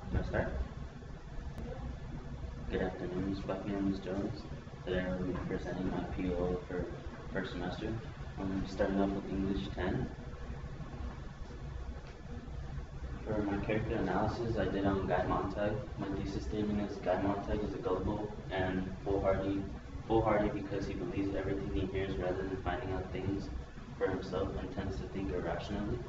Can I start? Good afternoon, Ms. Bucky and Ms. Jones. Today I will be presenting my POL for first semester. I'm going to be starting off with English 10. For my character analysis, I did on Guy Montag. My thesis statement is Guy Montag is a gullible and foolhardy because he believes everything he hears rather than finding out things for himself and tends to think irrationally.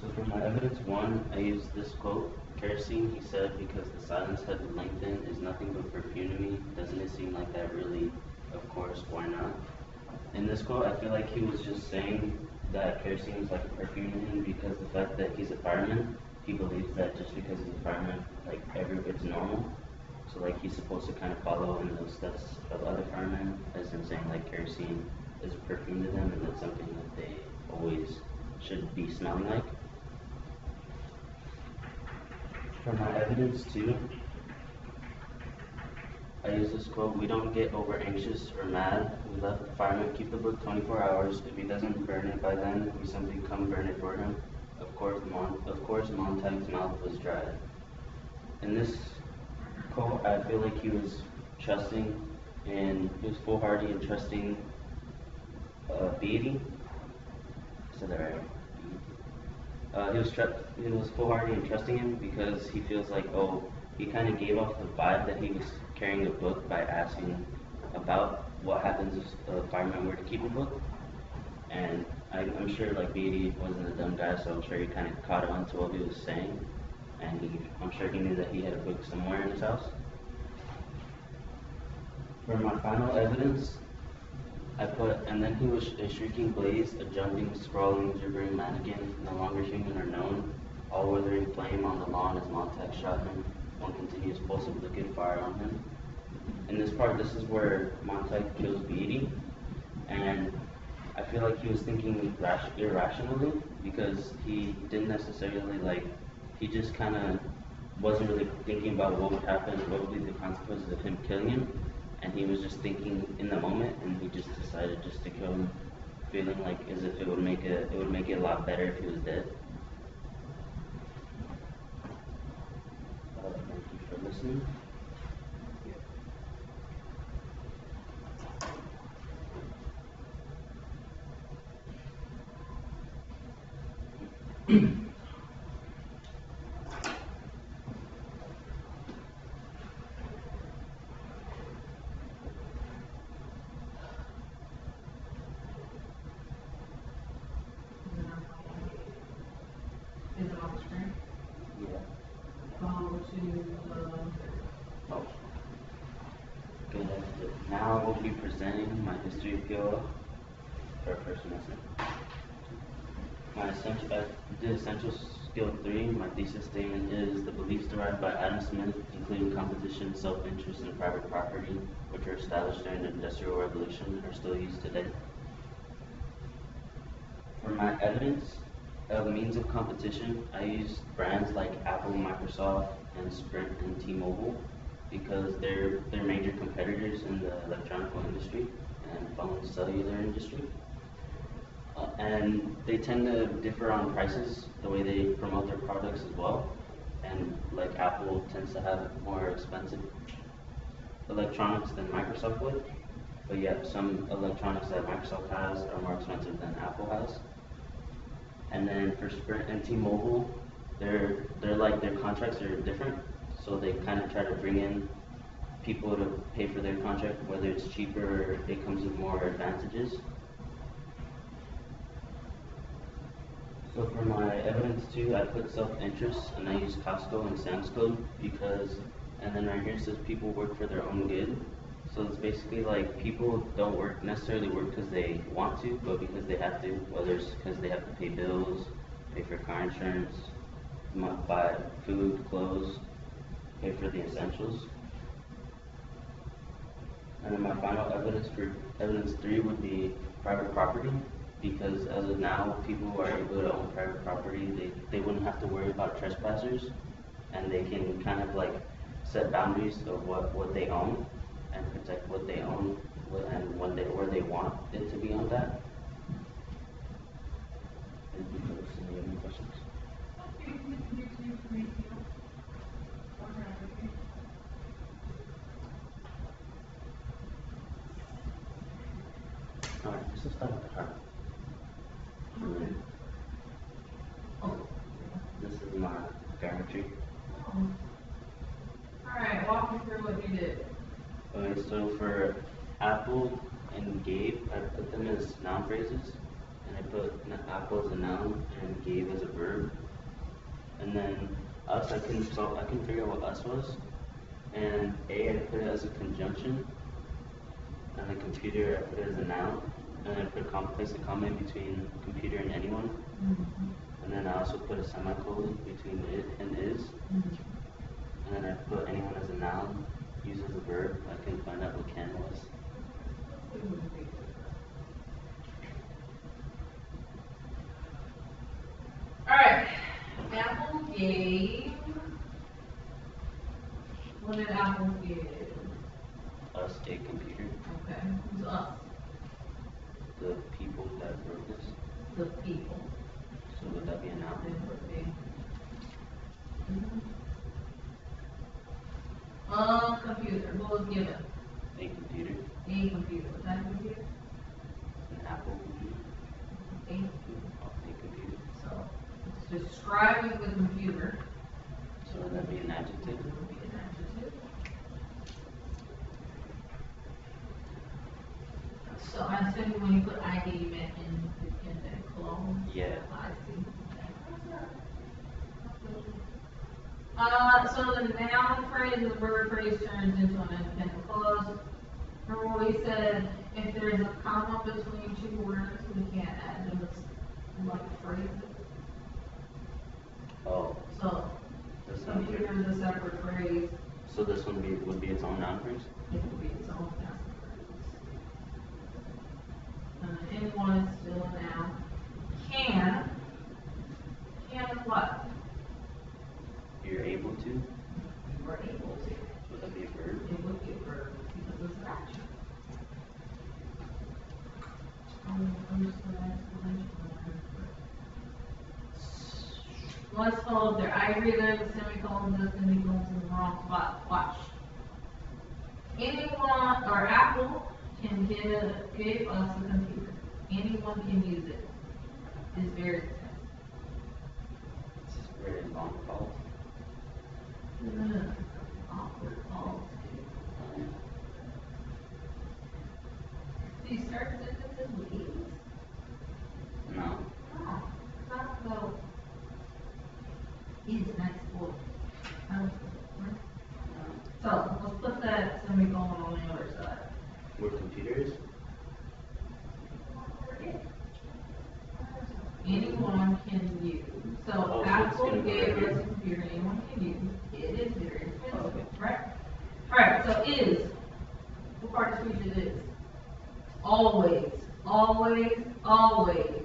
So for my evidence 1, I used this quote. Kerosene, he said, because the silence had to lengthen, is nothing but perfume to me. Doesn't it seem like that really? Of course, why not? In this quote, I feel like he was just saying that kerosene is like a perfume to him because the fact that he's a fireman, he believes that just because he's a fireman, like it's normal. So like he's supposed to kind of follow in those steps of other firemen, as in saying like kerosene is a perfume to them and that's something that they always should be smelling like. For my evidence 2, I use this quote, we don't get over anxious or mad. We let the fireman keep the book 24 hours. If he doesn't burn it by then, we simply come burn it for him. Of course, Montag's mouth was dry. In this quote, I feel like he was trusting and he was foolhardy and trusting Beatty. I said that right. He was foolhardy and trusting him because he feels like, he kind of gave off the vibe that he was carrying a book by asking about what happens if a fireman were to keep a book. And I'm sure like Beatty wasn't a dumb guy, so I'm sure he kind of caught on to what he was saying. And I'm sure he knew that he had a book somewhere in his house. For my final evidence, I put, and then he was a shrieking blaze, a jumping, sprawling, gibbering mannequin, no longer human or known, all withering flame on the lawn as Montag shot him, one continuous pulse of liquid fire on him. In this part, this is where Montag kills Beatty, and I feel like he was thinking irrationally because he didn't necessarily he just kind of wasn't really thinking about what would happen, what would be the consequences of him killing him. And he was just thinking in the moment, and he just decided just to kill him, feeling like as if it would make it a lot better if he was dead. Thank you for listening. Is it on the screen? Yeah. Oh. Good. Now I will be presenting my history of POL for first semester. I did essential skill 3. My thesis statement is the beliefs derived by Adam Smith, including competition, self-interest, and private property, which were established during the Industrial Revolution, are still used today. For my evidence of means of competition, I used brands like Apple, Microsoft, and Sprint and T-Mobile because they're major competitors in the electronic industry and phone cellular industry. And they tend to differ on prices, the way they promote their products as well. And like Apple tends to have more expensive electronics than Microsoft would. But yet some electronics that Microsoft has are more expensive than Apple has. And then for Sprint and T-Mobile, their contracts are different, so they kind of try to bring in people to pay for their contract, whether it's cheaper or it comes with more advantages. So for my evidence 2, I put self-interest and I use Costco and Sam's Club because, and then right here it says people work for their own good. So it's basically like people don't necessarily work because they want to, but because they have to, whether it's because they have to pay bills, pay for car insurance, buy food, clothes, pay for the essentials. And then my final evidence for evidence 3 would be private property, because as of now, people who are able to own private property, they wouldn't have to worry about trespassers, and they can kind of like set boundaries of what they own and protect what they own and where they want it to be owned at. Thank you for listening. Any questions? Alright, just start with the heart. And then Oh. this is my geometry. Alright, walk me through what you did. Okay, so for Apple and Gabe, I put them as noun phrases. And I put Apple as a noun and Gabe as a verb. And then us, I can figure out what us was. And A, I put it as a conjunction. And the computer, I put it as a noun. And I place a comma in between computer and anyone. And then I also put a semicolon between it and is. And then I put anyone as a noun, used as a verb. I can find out what can was. Alright, Apple gave. What did Apple give? Us, a computer. Okay, who's us? The people that wrote this. The people. So would that be a noun? It would be. Computer, what was given? A computer. A computer, was that a computer? An Apple computer. A computer. A computer. So, it's describing the computer. So would that be an adjective? It would be an adjective. So I assume when you put ID, you meant in the colon? Yeah. I see. So the noun phrase and the verb phrase turns into an independent clause. Remember what we said, if there's a comma between two words, we can't add them as like phrases. Oh, So that's not computer good. is a separate phrase. So this one would be its own noun phrase? It would be its own passive phrase. Anyone is still a noun. Can is what? You're able to? You are able to. Would that be a verb? It would be a verb because it's an action. Let's follow there. I agree there, the semicolon, the semicolon's in the wrong spot. Watch. Anyone or Apple can give us a computer. Anyone can use it. It's very expensive. It's just very long pause. Awkward pause. Do you start sentences with ease? No. No. Not go. Is nice boy. So let's put that semicolon on the other side. Where computers? Anyone can use. So Oh, so it's Apple gonna be gave right us here? a computer, anyone can use. It is very expensive, Oh, okay. right? Alright, so is. What part of speech it is? Always, always, always,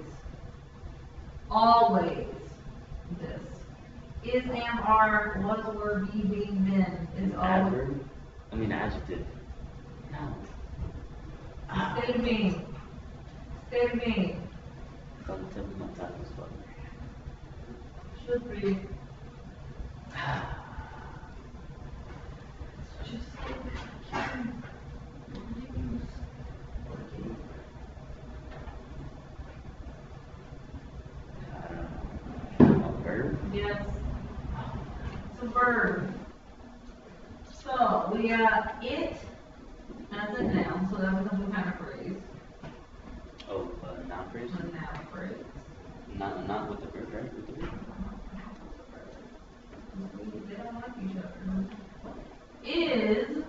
always this. Is, am, are, was, were, be, being, been, is always. Adverb? I mean adjective. No. State of being. State of being. It's on the tip of my tongue as well. Should be. Just I don't know. A verb? yes. It's a verb. So we got it as a noun, so that becomes a kind of phrase. Oh, noun phrase? A noun phrase. Not with the verb, right? With the verb. They don't like each other. Is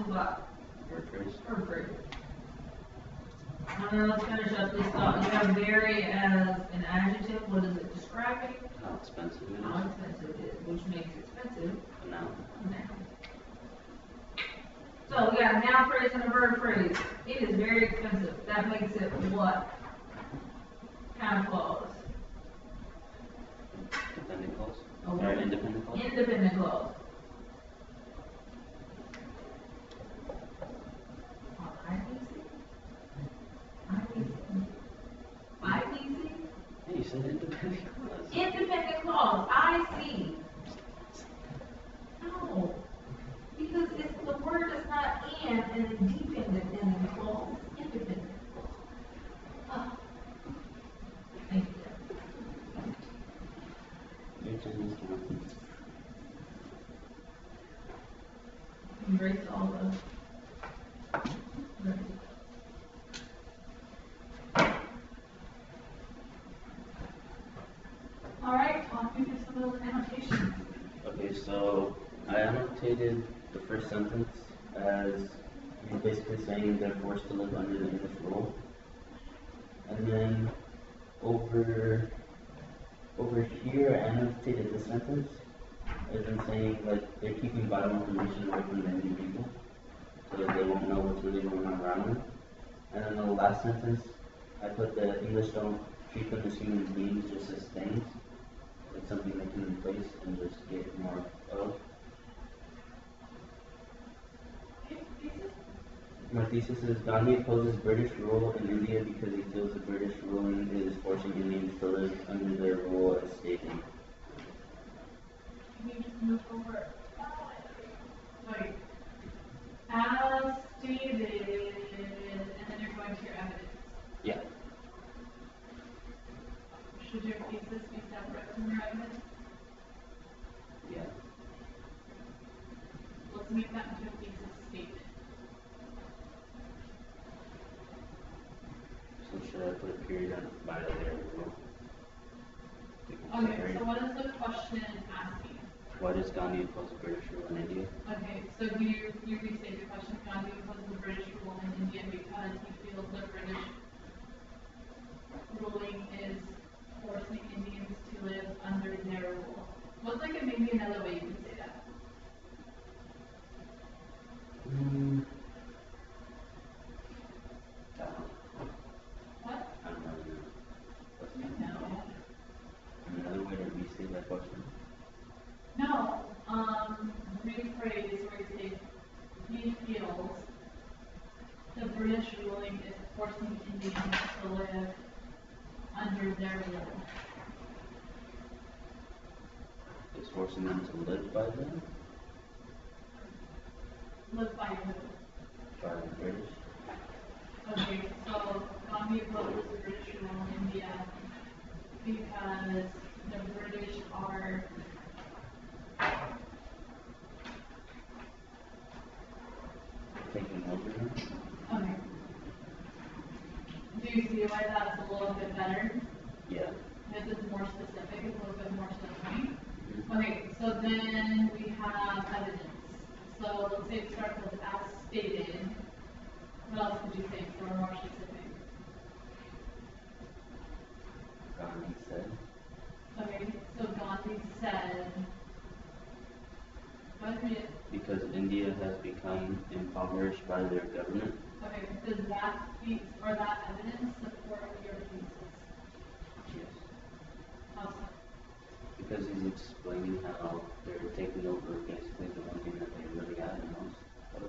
what? Verb phrase. Verb phrase. And then let's finish up this thought. You have very as an adjective. What is it describing? How expensive it How is. expensive it is, which makes expensive A noun. a noun. So we got a noun phrase and a verb phrase. It is very expensive. That makes it what? Kind of clause. Dependent clause. Oh, Or independent clause. Independent clause. IPC? Hey, you said independent clause. Independent clause, I see. No, because it's, the word is not and it's dependent in the clause, independent. so I annotated the first sentence as he's basically saying they're forced to live under the English rule. And then over here I annotated this sentence as in saying like they're keeping vital information away from the Indian people so that they won't know what's really going on around them. And then the last sentence I put the English don't treat them as human beings, just as things. It's something they can replace and just get more of. My thesis is Gandhi opposes British rule in India because he feels the British ruling is forcing Indians to live under their rule as stated. Can you just move over? Like, as stated, and then you're going to your evidence. Yeah. Should your thesis be separate from your evidence? Yeah. Let's make that into a thesis statement. So should I put a period on by there? Okay, so what is the question asking? Why does Gandhi oppose British rule in India? Okay, so do you restate the question? Gandhi opposes the British rule in India because he feels the British ruling is forcing Indians to live under their rule. What's like maybe another way you can say that? What? I don't know. No. Another way to restate that question? No. Rephrase where you say he feels the British ruling is forcing Indians to live under their rule. It's forcing them to live by them? Live by who? By the British? Okay, so Gandhi opposes the British rule in India because the British are Taking over them? okay. Do you see why that's a little bit better? Yeah. This is more specific, it's a little bit more to the point. Okay, so then we have evidence. So let's say it starts with as stated. What else would you say for more specific? Gandhi said. Okay, so Gandhi said, what is it? Because India has become impoverished by their government. Okay, does that piece or that evidence support your thesis? Yes. How so? Because he's explaining how they're taking over basically the one thing that they really had the most of,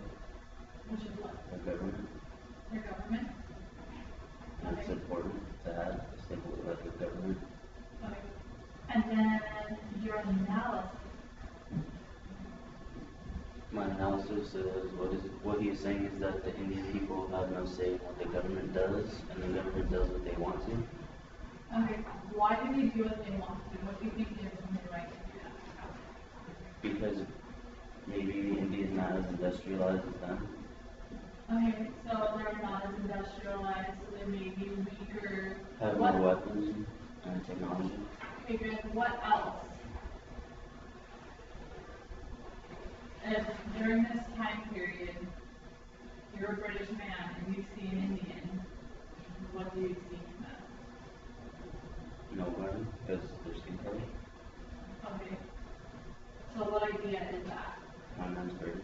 Which is what? the government. Your government? And it's important to have a stable elected government. Okay. And then your analysis. My analysis is what he is saying is that the Indian people have no say in what the government does, and the government does what they want to. Okay, why do they do what they want to do? What do you think gives them the right to do that? Because maybe India is not as industrialized as them. Okay, so they're not as industrialized, so they may be weaker. Have What? more weapons and technology. Okay, good. What else? If during this time period, you're a British man and you see an Indian, what do you see in them? Nowhere, because their skin color. Okay. So what idea is that? My man's bird.